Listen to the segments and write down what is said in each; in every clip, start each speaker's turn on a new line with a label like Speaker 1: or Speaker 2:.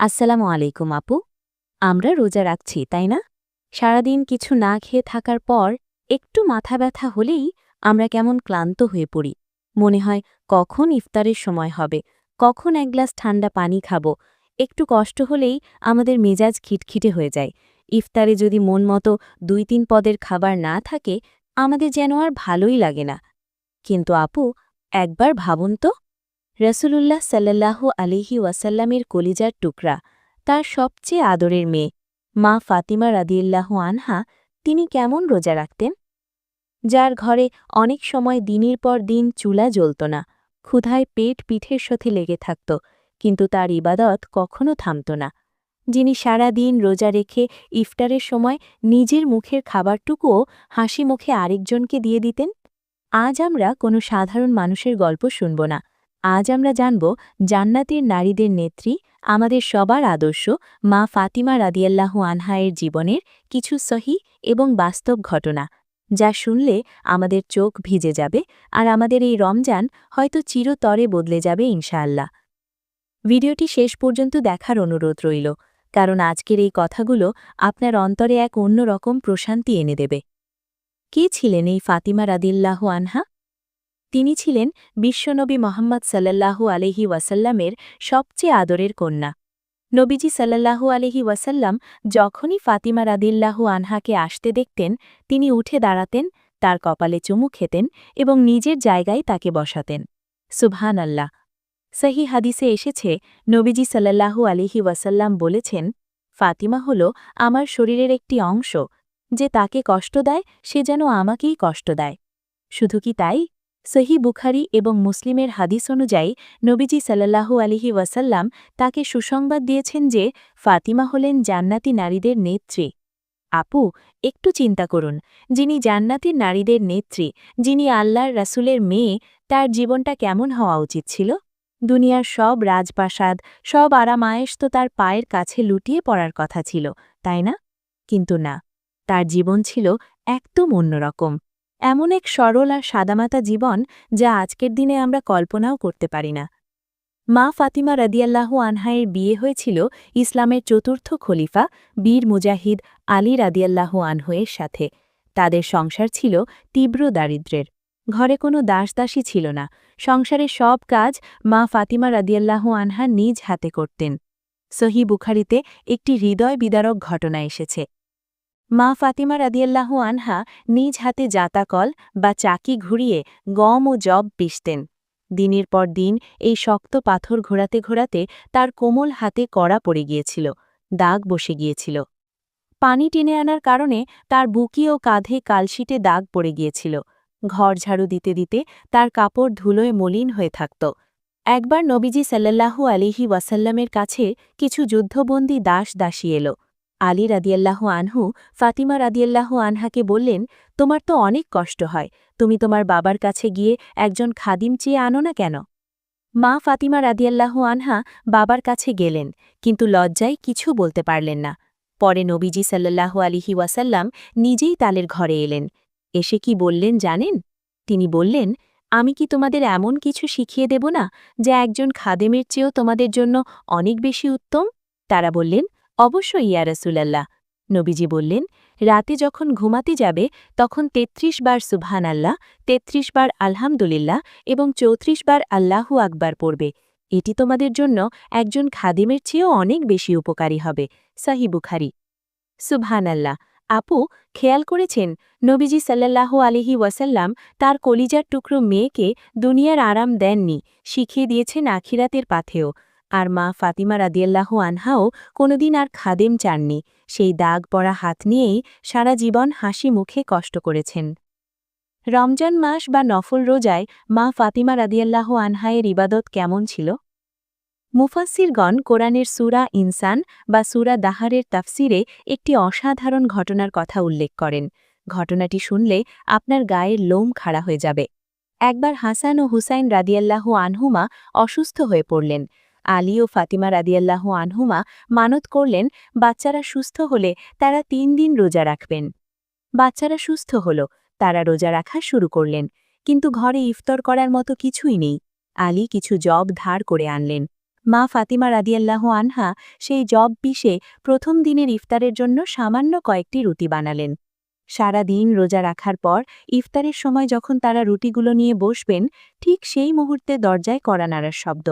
Speaker 1: আসসালামু আলাইকুম আপু। আমরা রোজা রাখছি তাই না? সারাদিন কিছু না খেয়ে থাকার পর একটু মাথা ব্যথা হলেই আমরা কেমন ক্লান্ত হয়ে পড়ি। মনে হয় কখন ইফতারের সময় হবে, কখন এক গ্লাস ঠান্ডা পানি খাবো। একটু কষ্ট হলেই আমাদের মেজাজ খিটখিটে হয়ে যায়। ইফতারে যদি মন মতো ২-৩ পদের খাবার না থাকে, আমাদের যেন আর ভালোই লাগে না। কিন্তু আপু, একবার ভাবুন তো, রসুলুল্লাহ সাল্লাল্লাহু আলাইহি ওয়াসাল্লামের কলিজার টুকরা, তার সবচেয়ে আদরের মেয়ে মা ফাতিমা রাদিয়াল্লাহু আনহা, তিনি কেমন রোজা রাখতেন? যার ঘরে অনেক সময় দিনের পর দিন চুলা জ্বলত না, ক্ষুধায় পেট পিঠের সাথে লেগে থাকত, কিন্তু তার ইবাদত কখনো থামত না। যিনি সারা দিন রোজা রেখে ইফতারের সময় নিজের মুখের খাবারটুকুও হাসি মুখে আরেকজনকে দিয়ে দিতেন। আজ আমরা কোনো সাধারণ মানুষের গল্প শুনব না। আজ আমরা জানব জান্নাতের নারীদের নেত্রী, আমাদের সবার আদর্শ মা ফাতিমা রাদিয়াল্লাহু আনহা-এর জীবনের কিছু সহি এবং বাস্তব ঘটনা, যা শুনলে আমাদের চোখ ভিজে যাবে আর আমাদের এই রমজান হয়তো চিরতরে বদলে যাবে ইনশাআল্লাহ। ভিডিওটি শেষ পর্যন্ত দেখার অনুরোধ রইল, কারণ আজকের এই কথাগুলো আপনার অন্তরে এক অন্যরকম প্রশান্তি এনে দেবে। কে ছিলেন এই ফাতিমা রাদিয়াল্লাহু আনহা? তিনি ছিলেন বিশ্বনবী মোহাম্মদ সাল্লাল্লাহু আলাইহি ওয়াসাল্লামের সবচেয়ে আদরের কন্যা। নবীজি সাল্লাল্লাহু আলাইহি ওয়াসাল্লাম যখনই ফাতিমা রাদিয়াল্লাহু আনহাকে আসতে দেখতেন, তিনি উঠে দাঁড়াতেন, তার কপালে চুমু খেতেন এবং নিজের জায়গায় তাকে বসাতেন। সুবহানাল্লাহ। সহি হাদিসে এসেছে, নবীজি সাল্লাল্লাহু আলাইহি ওয়াসাল্লাম বলেছেন, ফাতিমা হল আমার শরীরের একটি অংশ, যে তাকে কষ্ট দেয় সে যেন আমাকেই কষ্ট দেয়। শুধু কি তাই? সহি বুখারী এবং মুসলিমের হাদিস অনুযায়ী নবীজি সাল্লাল্লাহু আলাইহি ওয়াসাল্লাম তাকে সুসংবাদ দিয়েছেন যে ফাতিমা হলেন জান্নাতি নারীদের নেত্রী। আপু, একটু চিন্তা করুন, যিনি জান্নাতির নারীদের নেত্রী, যিনি আল্লাহর রাসূলের মেয়ে, তার জীবনটা কেমন হওয়া উচিত ছিল? দুনিয়ার সব রাজপ্রাসাদ, সব আরাম-আয়েশ তো তার পায়ের কাছে লুটিয়ে পড়ার কথা ছিল, তাই না? কিন্তু না, তার জীবন ছিল একদম অন্যরকম। এমন এক সরল আর সাদামাটা জীবন, যা আজকের দিনে আমরা কল্পনাও করতে পারি না। মা ফাতিমা রাদিয়াল্লাহু আনহা-এর বিয়ে হয়েছিল ইসলামের চতুর্থ খলিফা বীর মুজাহিদ আলী রাদিয়াল্লাহু আনহু-এর সাথে। তাদের সংসার ছিল তীব্র দারিদ্র্যের। ঘরে কোনো দাসদাসী ছিল না। সংসারের সব কাজ মা ফাতিমা রাদিয়াল্লাহু আনহা নিজ হাতে করতেন। সহি বুখারীতে একটি হৃদয় বিদারক ঘটনা এসেছে। মা ফাতিমা রাদিয়াল্লাহু আনহা নিজ হাতে জাঁতাকল বা চাকি ঘুরিয়ে গম ও যব পিষতেন। দিনের পর দিন এই শক্ত পাথর ঘোরাতে ঘোরাতে তার কোমল হাতে কড়া পড়ে গিয়েছিল, দাগ বসে গিয়েছিল। পানি টেনে আনার কারণে তার বুকি ও কাঁধে কালশিটে দাগ পড়ে গিয়েছিল। ঘর ঝাড়ু দিতে দিতে তার কাপড় ধুলোয় মলিন হয়ে থাকত। একবার নবীজি সাল্লাল্লাহু আলাইহি ওয়াসাল্লামের কাছে কিছু যুদ্ধবন্দী দাস-দাসী এলো। আলী রাদিয়াল্লাহু আনহু ফাতিমা রাদিয়াল্লাহু আনহাকে বললেন, তোমার তো অনেক কষ্ট হয়, তুমি তোমার বাবার কাছে গিয়ে একজন খাদিম চেয়ে আনো না কেন? মা ফাতিমা রাদিয়াল্লাহু আনহা বাবার কাছে গেলেন, কিন্তু লজ্জায় কিছু বলতে পারলেন না। পরে নবীজি সাল্লাল্লাহু আলাইহি ওয়াসাল্লাম নিজেই তাদের ঘরে এলেন। এসে কি বললেন জানেন? তিনি বললেন, আমি কি তোমাদের এমন কিছু শিখিয়ে দেব না, যা একজন খাদেমের চেয়েও তোমাদের জন্য অনেক বেশি উত্তম? তারা বললেন, অবশ্যই ইয়া রাসূলাল্লাহ। নবীজি বললেন, রাতে যখন ঘুমাতে যাবে তখন ৩৩ বার সুবহানাল্লাহ, ৩৩ বার আলহামদুলিল্লাহ এবং ৩৪ বার আল্লাহু আকবার পড়বে। এটি তোমাদের জন্য একজন খাদিমের চেয়েও অনেক বেশি উপকারী হবে। সহি বুখারী। সুবহানাল্লাহ। আপু, খেয়াল করেছেন, নবীজি সাল্লাল্লাহু আলাইহি ওয়াসাল্লাম তার কলিজার টুকরো মেয়েকে দুনিয়ার আরাম দেননি, শিখিয়ে দিয়েছেন আখিরাতের পাথেও। আর মা ফাতিমা রাদিয়াল্লাহু আনহাও কোনোদিন আর খাদেম চাননি, সেই দাগ পড়া হাত নিয়েই সারা জীবন হাসি মুখে কষ্ট করেছেন। রমজান মাস বা নফল রোজায় মা ফাতিমা রাদিয়াল্লাহু আনহা-এর ইবাদত কেমন ছিল? মুফাসসিরগণ কোরআনের সূরা ইনসান বা সূরা দাহারের তাফসিরে একটি অসাধারণ ঘটনার কথা উল্লেখ করেন। ঘটনাটি শুনলে আপনার গায়ের লোম খাড়া হয়ে যাবে। একবার হাসান ও হুসাইন রাদিয়াল্লাহু আনহুমা অসুস্থ হয়ে পড়লেন। আলী ও ফাতিমা রাদিয়াল্লাহু আনহুমা মানত করলেন, বাচ্চারা সুস্থ হলে তারা ৩ দিন রোজা রাখবেন। বাচ্চারা সুস্থ হল, তারা রোজা রাখা শুরু করলেন, কিন্তু ঘরে ইফতার করার মতো কিছুই নেই। আলী কিছু জব ধার করে আনলেন। মা ফাতিমা রাদিয়াল্লাহু আনহা সেই জব পিষে প্রথম দিনের ইফতারের জন্য সামান্য কয়েকটি রুটি বানালেন। সারা দিন রোজা রাখার পর ইফতারের সময় যখন তারা রুটিগুলো নিয়ে বসবেন, ঠিক সেই মুহূর্তে দরজায় কড়া নাড়ার শব্দ।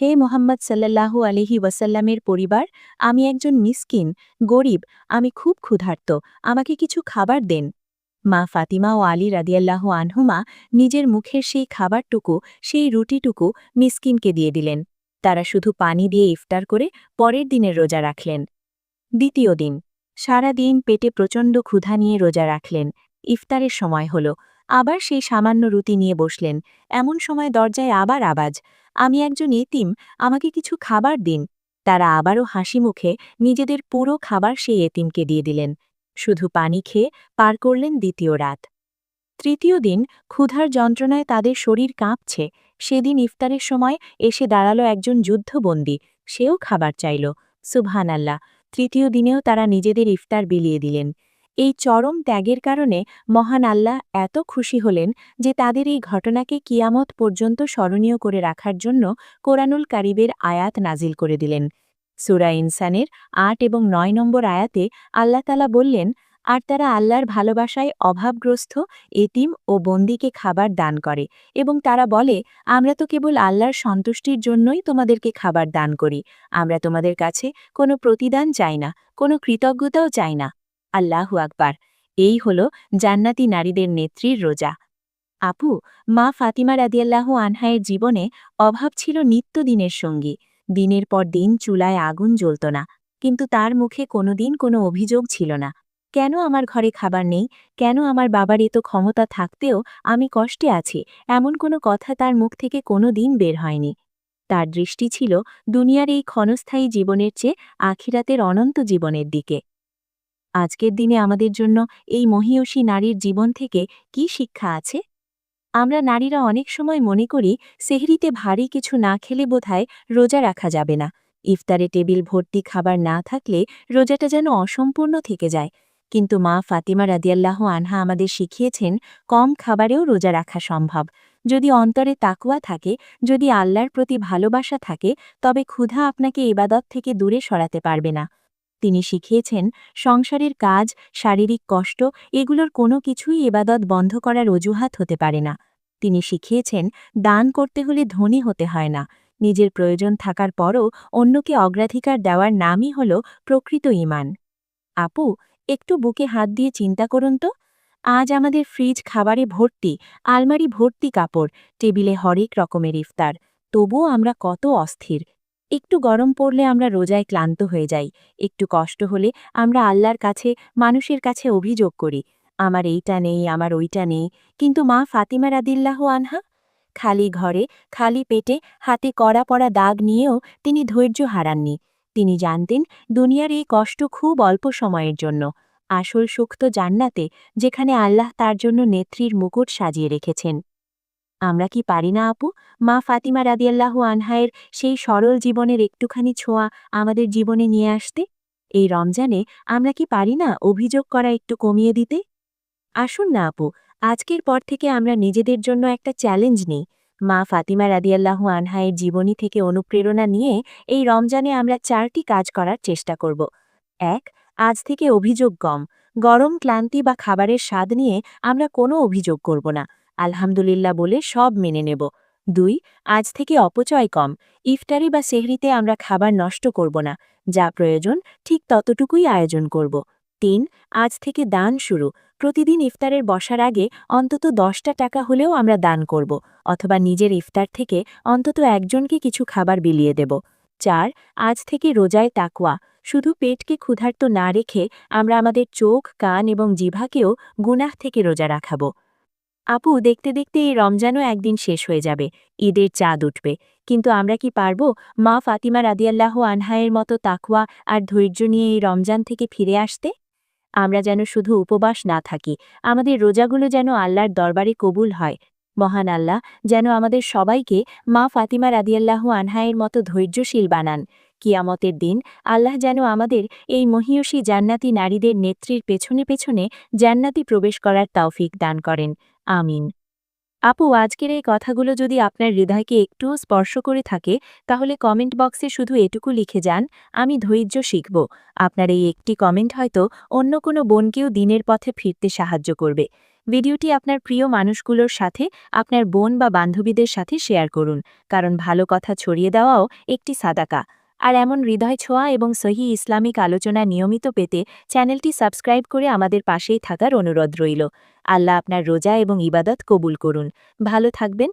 Speaker 1: হে মোহাম্মদ সাল্লাল্লাহু আলাইহি ওয়াসাল্লামের পরিবার, আমি একজন মিসকিন, গরিব, আমি খুব ক্ষুধার্ত, আমাকে কিছু খাবার দেন। মা ফাতিমা ও আলী রাদিয়াল্লাহু আনহুমা নিজের মুখের সেই খাবারটুকু, সেই রুটিটুকু মিসকিনকে দিয়ে দিলেন। তারা শুধু পানি দিয়ে ইফতার করে পরের দিনের রোজা রাখলেন। দ্বিতীয় দিন সারা দিন পেটে প্রচণ্ড ক্ষুধা নিয়ে রোজা রাখলেন। ইফতারের সময় হল, আবার সেই সামান্য রুটি নিয়ে বসলেন। এমন সময় দরজায় আবার আওয়াজ, আমি একজন এতিম, আমাকে কিছু খাবার দিন। তারা আবারও হাসি মুখে নিজেদের পুরো খাবার সেই এতিমকে দিয়ে দিলেন। শুধু পানি খেয়ে পার করলেন দ্বিতীয় রাত। তৃতীয় দিন ক্ষুধার যন্ত্রণায় তাদের শরীর কাঁপছে। সেদিন ইফতারের সময় এসে দাঁড়ালো একজন যুদ্ধবন্দী, সেও খাবার চাইল। সুবহানাল্লাহ, তৃতীয় দিনেও তারা নিজেদের ইফতার বিলিয়ে দিলেন। এই চরম ত্যাগের কারণে মহান আল্লাহ এত খুশি হলেন যে তাদের এই ঘটনাকে কিয়ামত পর্যন্ত স্মরণীয় করে রাখার জন্য কোরআনুল কারিমের আয়াত নাজিল করে দিলেন। সূরা ইনসানের ৮ এবং ৯ নম্বর আয়াতে আল্লাহ তাআলা বললেন, আর তারা আল্লাহর ভালোবাসায় অভাবগ্রস্ত এতিম ও বন্দীকে খাবার দান করে এবং তারা বলে, আমরা তো কেবল আল্লাহর সন্তুষ্টির জন্যই তোমাদেরকে খাবার দান করি, আমরা তোমাদের কাছে কোনো প্রতিদান চাই না, কোনো কৃতজ্ঞতাও চাই না। আল্লাহু আকবার। এই হল জান্নাতি নারীদের নেত্রীর রোজা। আপু, মা ফাতিমা রাদিয়াল্লাহু আনহায়ের জীবনে অভাব ছিল নিত্যদিনের সঙ্গী। দিনের পর দিন চুলায় আগুন জ্বলত না, কিন্তু তার মুখে কোনোদিন কোনো অভিযোগ ছিল না। কেন আমার ঘরে খাবার নেই, কেন আমার বাবার এত ক্ষমতা থাকতেও আমি কষ্টে আছি, এমন কোনো কথা তার মুখ থেকে কোনো দিন বের হয়নি। তার দৃষ্টি ছিল দুনিয়ার এই ক্ষণস্থায়ী জীবনের চেয়ে আখিরাতের অনন্ত জীবনের দিকে। আজকের দিনে আমাদের জন্য এই মহীয়সী নারীর জীবন থেকে কি শিক্ষা আছে? আমরা নারীরা অনেক সময় মনে করি সেহরিতে ভারী কিছু না খেলে বোধহয় রোজা রাখা যাবে না। ইফতারে টেবিল ভর্তি খাবার না থাকলে রোজাটা যেন অসম্পূর্ণ থেকে যায়। কিন্তু মা ফাতিমা রাদিয়াল্লাহু আনহা আমাদের শিখিয়েছেন, কম খাবারেও রোজা রাখা সম্ভব। যদি অন্তরে তাকওয়া থাকে, যদি আল্লাহর প্রতি ভালোবাসা থাকে, তবে ক্ষুধা আপনাকে ইবাদত থেকে দূরে সরাতে পারবে না। তিনি শিখিয়েছেন, সংসারের কাজ, শারীরিক কষ্ট, এগুলোর কোনো কিছুই ইবাদত বন্ধ করার অজুহাত হতে পারে না। তিনি শিখিয়েছেন, দান করতে হলে ধনী হতে হয় না। নিজের প্রয়োজন থাকার পরও অন্যকে অগ্রাধিকার দেওয়ার নামই হল প্রকৃত ঈমান। আপু, একটু বুকে হাত দিয়ে চিন্তা করুন তো, আজ আমাদের ফ্রিজ খাবারে ভর্তি, আলমারি ভর্তি কাপড়, টেবিলে হরেক রকমের ইফতার, তবুও আমরা কত অস্থির। একটু গরম পড়লে আমরা রোজায় ক্লান্ত হয়ে যাই, একটু কষ্ট হলে আমরা আল্লাহর কাছে, মানুষের কাছে অভিযোগ করি, আমার এইটা নেই, আমার ওইটা নেই। কিন্তু মা ফাতিমা রাদিয়াল্লাহু আনহা, খালি ঘরে, খালি পেটে, হাতে কড়া পড়া দাগ নিয়েও তিনি ধৈর্য হারাননি। তিনি জানতেন দুনিয়ার এই কষ্ট খুব অল্প সময়ের জন্য। আসল সুখ তো জান্নাতে, যেখানে আল্লাহ তার জন্য নেত্রীর মুকুট সাজিয়ে রেখেছেন। আমরা কি পারি না আপু, মা ফাতিমা রাদিয়াল্লাহু আনহায়ের সেই সরল জীবনের একটুখানি ছোঁয়া আমাদের জীবনে নিয়ে আসতে? এই রমজানে আমরা কি পারি না অভিযোগ করা একটু কমিয়ে দিতে? আসুন না আপু, আজকের পর থেকে আমরা নিজেদের জন্য একটা চ্যালেঞ্জ নিই। মা ফাতিমা রাদিয়াল্লাহু আনহায়ের জীবনী থেকে অনুপ্রেরণা নিয়ে এই রমজানে আমরা 4টি কাজ করার চেষ্টা করব। ১. আজ থেকে অভিযোগ কম। গরম, ক্লান্তি বা খাবারের স্বাদ নিয়ে আমরা কোনো অভিযোগ করব না, আলহামদুলিল্লাহ বলে সব মেনে নেব। ২. আজ থেকে অপচয় কম। ইফতারি বা সেহরিতে আমরা খাবার নষ্ট করব না, যা প্রয়োজন ঠিক ততটুকুই আয়োজন করব। ৩. আজ থেকে দান শুরু। প্রতিদিন ইফতারের বসার আগে অন্তত 10টা টাকা হলেও আমরা দান করব, অথবা নিজের ইফতার থেকে অন্তত একজনকে কিছু খাবার বিলিয়ে দেব। ৪. আজ থেকে রোজায় তাকওয়া। শুধু পেটকে ক্ষুধার্ত না রেখে আমরা আমাদের চোখ, কান এবং জিহ্বাকেও গুনাহ থেকে রোজা রাখাব। আপু, দেখতে দেখতে এই রমজানও একদিন শেষ হয়ে যাবে, ঈদের চাঁদ উঠবে। কিন্তু আমরা কি পারব মা ফাতিমা রাদিয়াল্লাহু আনহায়ের মতো তাকওয়া আর ধৈর্য নিয়ে এই রমজান থেকে ফিরে আসতে? আমরা যেন শুধু উপবাস না থাকি, আমাদের রোজাগুলো যেন আল্লাহর দরবারে কবুল হয়। মহান আল্লাহ যেন আমাদের সবাইকে মা ফাতিমা রাদিয়াল্লাহু আনহায়ের মতো ধৈর্যশীল বানান। কিয়ামতের দিন আল্লাহ যেন আমাদের এই মহীয়সী জান্নাতি নারীদের নেত্রীর পেছনে পেছনে জান্নাতি প্রবেশ করার তৌফিক দান করেন। আমিন। আপু, আজকের এই কথাগুলো যদি আপনার হৃদয়কে একটুও স্পর্শ করে থাকে, তাহলে কমেন্ট বক্সে শুধু এটুকু লিখে যান, আমি ধৈর্য শিখব। আপনার এই একটি কমেন্ট হয়তো অন্য কোনো বোনকেও দিনের পথে ফিরতে সাহায্য করবে। ভিডিওটি আপনার প্রিয় মানুষগুলোর সাথে, আপনার বোন বা বান্ধবীদের সাথে শেয়ার করুন, কারণ ভালো কথা ছড়িয়ে দেওয়াও একটি সাদাকা। আর এমন হৃদয় ছোঁয়া এবং সহি ইসলামিক আলোচনা নিয়মিত পেতে চ্যানেলটি সাবস্ক্রাইব করে আমাদের পাশেই থাকার অনুরোধ রইল। আল্লাহ আপনার রোজা এবং ইবাদত কবুল করুন। ভালো থাকবেন।